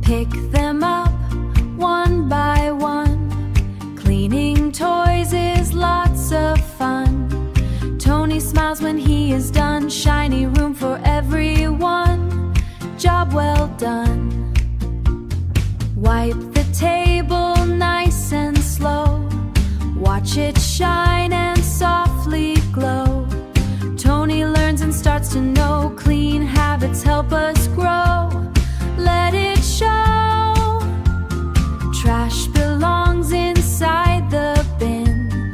Pick them up one by one. Cleaning toys is lots of fun. Tony smiles when he is done. Shiny room for everyone. Job well done. Wipe the table nice and slow. Watch it shine and softly glow. Tony learns and starts to know clean habits help us grow. Let it show. Trash belongs inside the bin.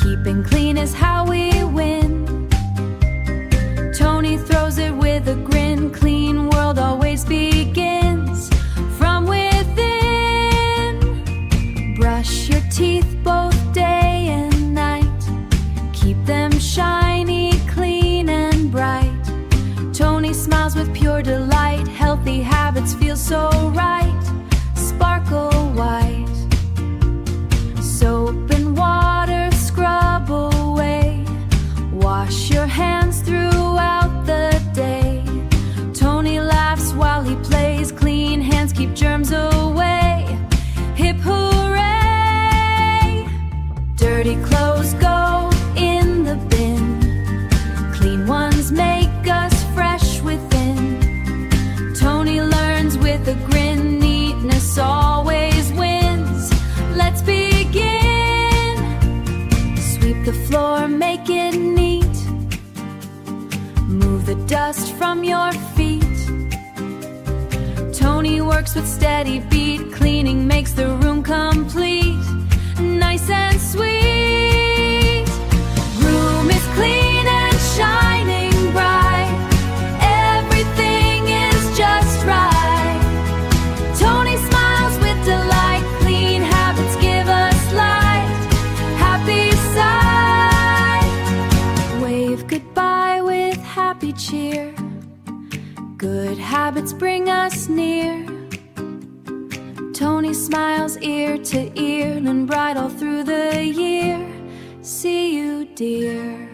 Keeping clean is how we win. Tony throws it with a grin. Clean world always begins from within. Brush your teeth both day and night. Keep them shiny, clean and bright. Tony smiles with pure delight. Healthy habits feel so right. Sparkle white. Soap and water scrub away. Wash your hands throughout the day. Tony laughs while he plays. Clean hands keep germs away. Hip hooray! Dirty clothes go in the bin. Clean ones make us fresh within. Tony learns with a grin. Neatness always wins. Let's begin. Sweep the floor, make it neat. Move the dust from your feet. Tony works with steady beat. Cleaning makes the room complete. Nice and sweet. Room is clean and shining bright. Everything is just right. Tony smiles with delight. Clean habits give us light. Happy sight. Wave goodbye with happy cheer. Good habits bring us near. Tony smiles ear to ear. Learn bright all through the year. See you, dear.